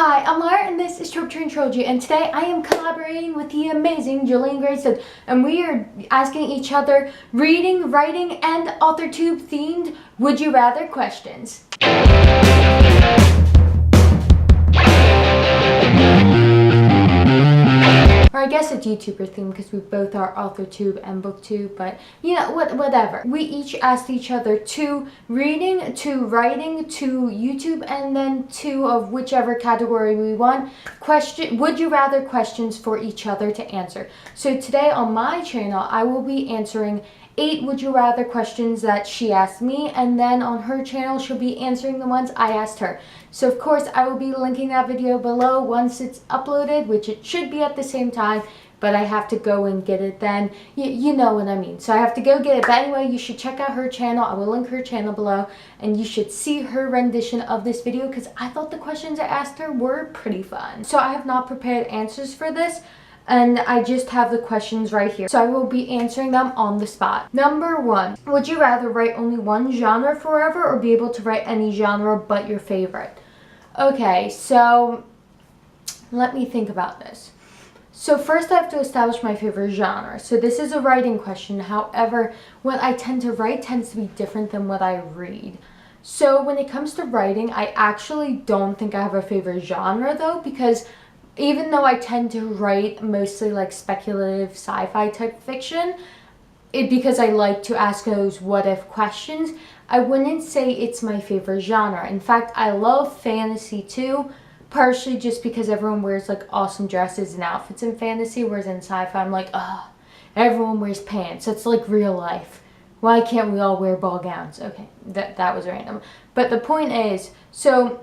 Hi, I'm Lara and this is tropetrinitytrilogy, and today I am collaborating with the amazing JulianGreystoke, and we are asking each other reading, writing, and AuthorTube themed Would You Rather questions. Or I guess it's YouTuber theme because we both are AuthorTube and BookTube, but you know, whatever. We each asked each other 2 reading, 2 writing, 2 YouTube, and then 2 of whichever category we want. Would you rather questions for each other to answer. So today on my channel, I will be answering 8 would you rather questions that she asked me, and then on her channel she'll be answering the ones I asked her. So of course I will be linking that video below once it's uploaded, which it should be at the same time, but I have to go and get it then. You know what I mean. So I have to go get it. But anyway, you should check out her channel. I will link her channel below, and you should see her rendition of this video because I thought the questions I asked her were pretty fun. So I have not prepared answers for this, and I just have the questions right here. So I will be answering them on the spot. Number 1, would you rather write only one genre forever or be able to write any genre but your favorite? Okay, so let me think about this. So first I have to establish my favorite genre. So this is a writing question. However, what I tend to write tends to be different than what I read. So when it comes to writing, I actually don't think I have a favorite genre though, because even though I tend to write mostly like speculative sci-fi type fiction, because I like to ask those what if questions, I wouldn't say it's my favorite genre. In fact, I love fantasy too, partially just because everyone wears like awesome dresses and outfits in fantasy, whereas in sci-fi I'm like, ugh, everyone wears pants. It's like real life. Why can't we all wear ball gowns? Okay, that was random. But the point is, so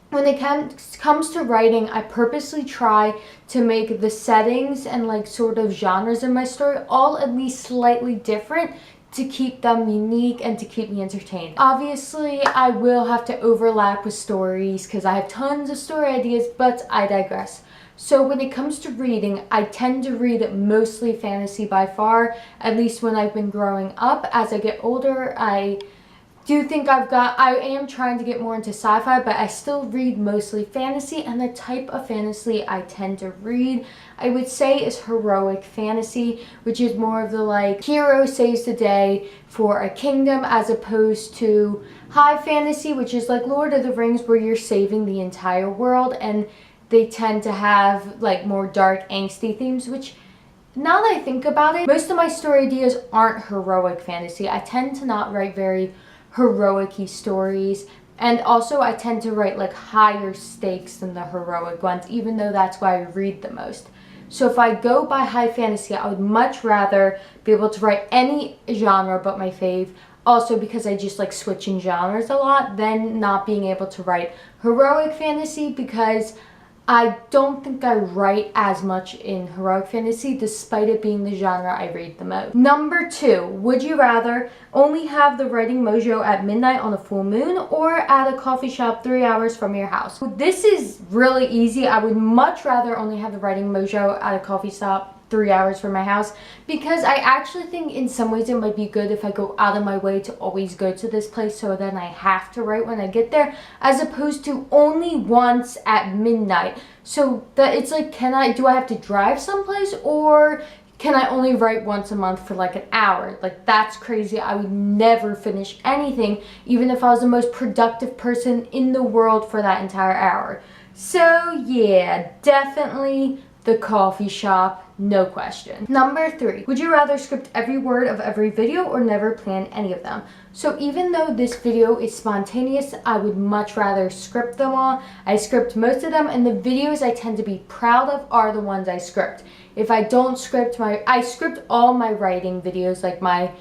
when it comes to writing, I purposely try to make the settings and like sort of genres in my story all at least slightly different to keep them unique and to keep me entertained. Obviously, I will have to overlap with stories because I have tons of story ideas, but I digress. So when it comes to reading, I tend to read mostly fantasy by far, at least when I've been growing up. As I get older, I am trying to get more into sci-fi, but I still read mostly fantasy, and the type of fantasy I tend to read, I would say, is heroic fantasy, which is more of the like hero saves the day for a kingdom, as opposed to high fantasy, which is like Lord of the Rings, where you're saving the entire world, and they tend to have like more dark, angsty themes, which now that I think about it, most of my story ideas aren't heroic fantasy. I tend to not write very heroic-y stories, and also I tend to write like higher stakes than the heroic ones, even though that's why I read the most. So if I go by high fantasy, I would much rather be able to write any genre but my fave, also because I just like switching genres a lot, than not being able to write heroic fantasy, because I don't think I write as much in heroic fantasy, despite it being the genre I read the most. Number 2, would you rather only have the writing mojo at midnight on a full moon or at a coffee shop 3 hours from your house? This is really easy. I would much rather only have the writing mojo at a coffee shop 3 hours from my house, because I actually think in some ways it might be good if I go out of my way to always go to this place, so then I have to write when I get there, as opposed to only once at midnight. So that it's like, do I have to drive someplace, or can I only write once a month for like an hour? Like, that's crazy. I would never finish anything, even if I was the most productive person in the world for that entire hour. So yeah, definitely the coffee shop, no question. Number 3, would you rather script every word of every video or never plan any of them? So even though this video is spontaneous, I would much rather script them all. I script most of them, and the videos I tend to be proud of are the ones I script. If I don't script I script all my writing videos, like my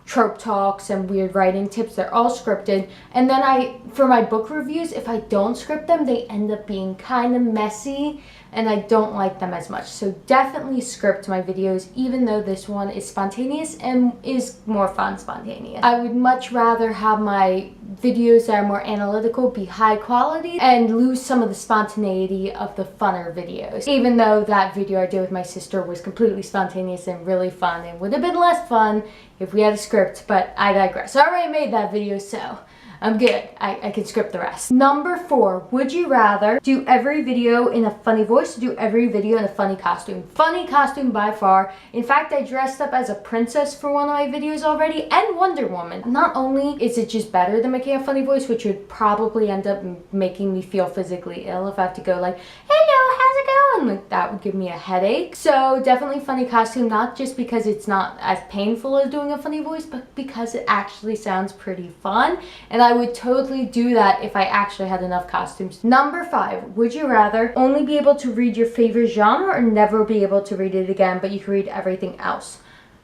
trope talks and weird writing tips, they're all scripted. And then for my book reviews, if I don't script them, they end up being kind of messy, and I don't like them as much. So definitely script my videos, even though this one is spontaneous and is more fun spontaneous. I would much rather have my videos that are more analytical be high quality and lose some of the spontaneity of the funner videos. Even though that video I did with my sister was completely spontaneous and really fun, it would have been less fun if we had a script, but I digress. I already made that video, so I'm good. I can script the rest. Number 4, would you rather do every video in a funny voice or do every video in a funny costume? Funny costume by far. In fact, I dressed up as a princess for one of my videos already and Wonder Woman. Not only is it just better than making a funny voice, which would probably end up making me feel physically ill if I have to go like, hello, how's it going? Like, that would give me a headache. So definitely funny costume, not just because it's not as painful as doing a funny voice, but because it actually sounds pretty fun. And I would totally do that if I actually had enough costumes. Number 5, would you rather only be able to read your favorite genre or never be able to read it again, but you can read everything else?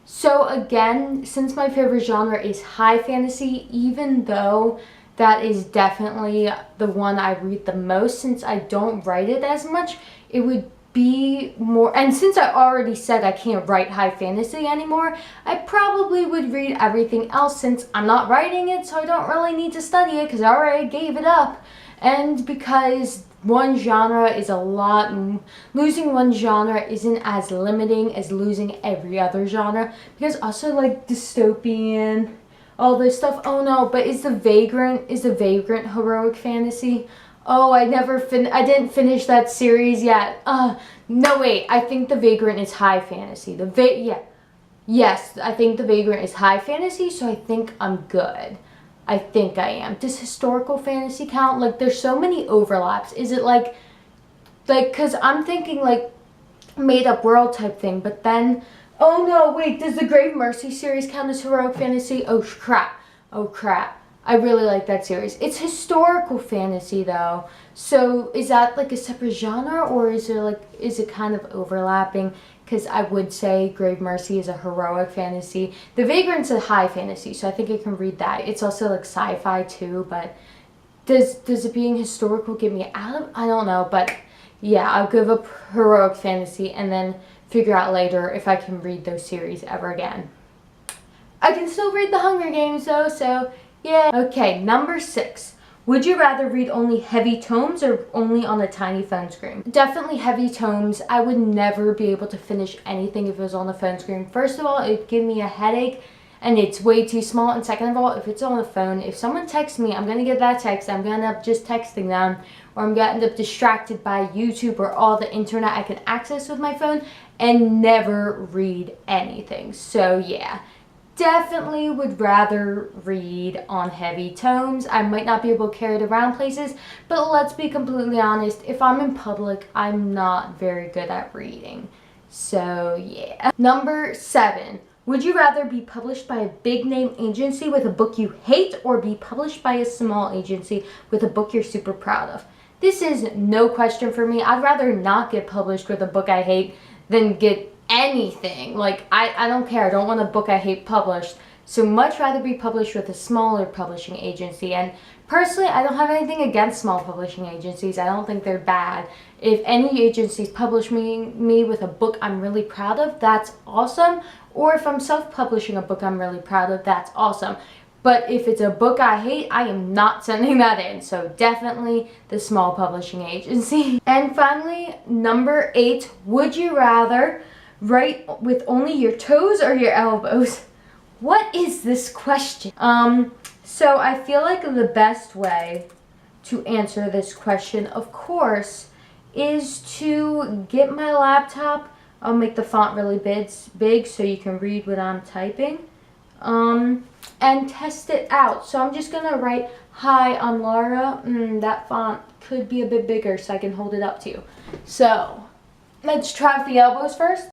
So again, since my favorite genre is high fantasy, even though that is definitely the one I read the most, since I don't write it as much, it would be more, and since I already said I can't write high fantasy anymore, I probably would read everything else since I'm not writing it, so I don't really need to study it because I already gave it up. And because one genre is a lot, losing one genre isn't as limiting as losing every other genre, because also like dystopian, all this stuff. Oh no, but is the Vagrant heroic fantasy? Oh, I didn't finish that series yet. No wait, I think The Vagrant is high fantasy. Yes, I think The Vagrant is high fantasy, so I think I'm good. I think I am. Does historical fantasy count? Like, there's so many overlaps. Is it like, cause I'm thinking like made up world type thing, but then, oh no, wait, does the Grave Mercy series count as heroic fantasy? Oh crap. I really like that series. It's historical fantasy though. So is that like a separate genre, or is it kind of overlapping? Because I would say Grave Mercy is a heroic fantasy. The Vagrant's a high fantasy, so I think I can read that. It's also like sci-fi too, but does it being historical get me out of? I don't know, but yeah, I'll give up heroic fantasy and then figure out later if I can read those series ever again. I can still read The Hunger Games though, so yeah. Okay, number 6. Would you rather read only heavy tomes or only on a tiny phone screen? Definitely heavy tomes. I would never be able to finish anything if it was on the phone screen. First of all, it'd give me a headache and it's way too small. And second of all, if it's on the phone, if someone texts me, I'm going to get that text. I'm going to end up just texting them, or I'm going to end up distracted by YouTube or all the internet I can access with my phone and never read anything. So yeah. Definitely would rather read on heavy tomes. I might not be able to carry it around places, but let's be completely honest, if I'm in public, I'm not very good at reading. So yeah. Number 7. Would you rather be published by a big name agency with a book you hate or be published by a small agency with a book you're super proud of? This is no question for me. I'd rather not get published with a book I hate than get anything. Like, I don't care. I don't want a book I hate published. So much rather be published with a smaller publishing agency. And personally, I don't have anything against small publishing agencies. I don't think they're bad. If any agencies publish me with a book I'm really proud of, that's awesome. Or if I'm self-publishing a book I'm really proud of, that's awesome. But if it's a book I hate, I am not sending that in. So definitely the small publishing agency. And finally, number 8, would you rather write with only your toes or your elbows? What is this question? So I feel like the best way to answer this question, of course, is to get my laptop. I'll make the font really big so you can read what I'm typing. And test it out. So I'm just gonna write, "Hi, I'm Laura." That font could be a bit bigger so I can hold it up to you. So let's try with the elbows first.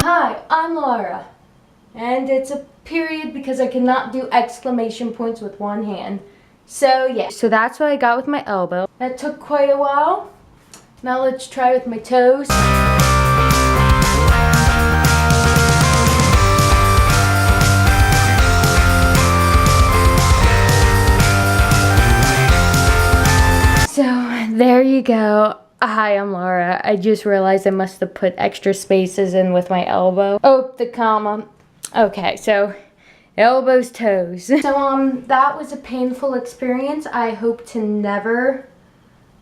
Hi, I'm Laura. And it's a period because I cannot do exclamation points with one hand. So yeah, so that's what I got with my elbow. That took quite a while. Now let's try with my toes. So there you go. Hi, I'm Laura. I just realized I must have put extra spaces in with my elbow. Oh, the comma. Okay, so elbows, toes. So that was a painful experience. I hope to never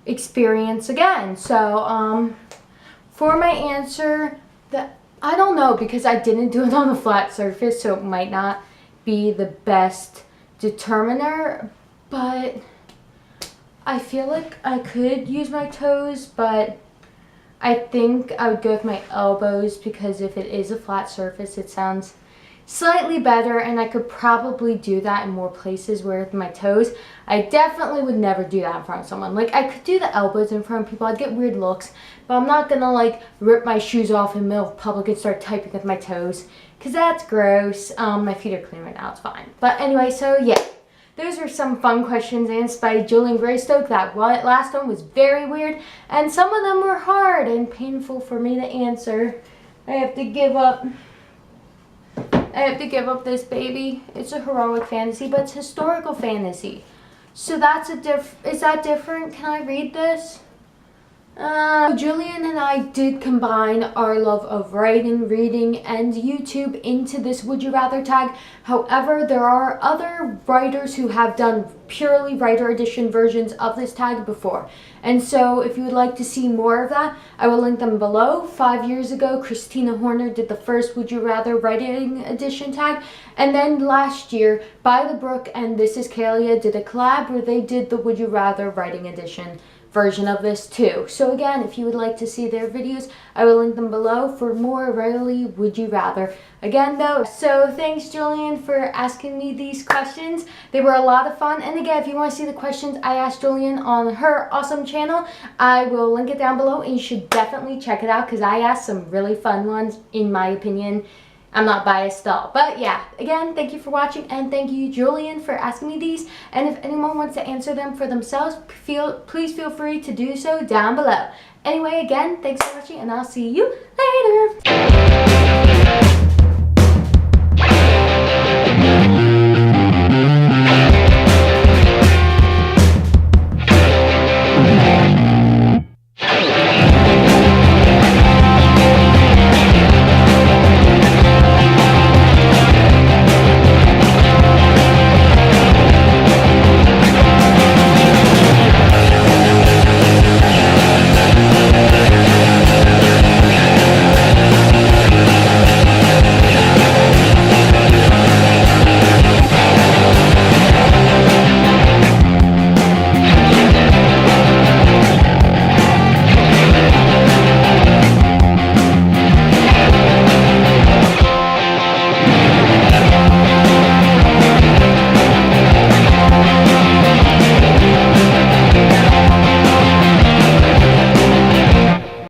experience again. So for my answer, I don't know, because I didn't do it on a flat surface, so it might not be the best determiner, but I feel like I could use my toes, but I think I would go with my elbows, because if it is a flat surface, it sounds slightly better, and I could probably do that in more places. Where with my toes, I definitely would never do that in front of someone. Like, I could do the elbows in front of people, I'd get weird looks, but I'm not gonna like rip my shoes off in the middle of public and start typing with my toes, because that's gross. My feet are clean right now, it's fine. But anyway, so yeah, those are some fun questions answered by JulianGreystoke. That last one was very weird, and some of them were hard and painful for me to answer. I have to give up this baby. It's a heroic fantasy, but it's historical fantasy. So that's is that different? Can I read this? Julian and I did combine our love of writing, reading, and YouTube into this Would You Rather tag. However, there are other writers who have done purely writer edition versions of this tag before. And so if you would like to see more of that, I will link them below. 5 years ago, Christina Horner did the first Would You Rather writing edition tag. And then last year, By the Brook and This Is Kalia did a collab where they did the Would You Rather writing edition version of this too. So again, if you would like to see their videos, I will link them below for more really Would You Rather. Again though, so thanks Julian for asking me these questions. They were a lot of fun. And again, if you want to see the questions I asked Julian on her awesome channel, I will link it down below, and you should definitely check it out, because I asked some really fun ones in my opinion. I'm not biased at all. But yeah, again, thank you for watching, and thank you, Julian, for asking me these. And if anyone wants to answer them for themselves, please feel free to do so down below. Anyway, again, thanks for watching, and I'll see you later.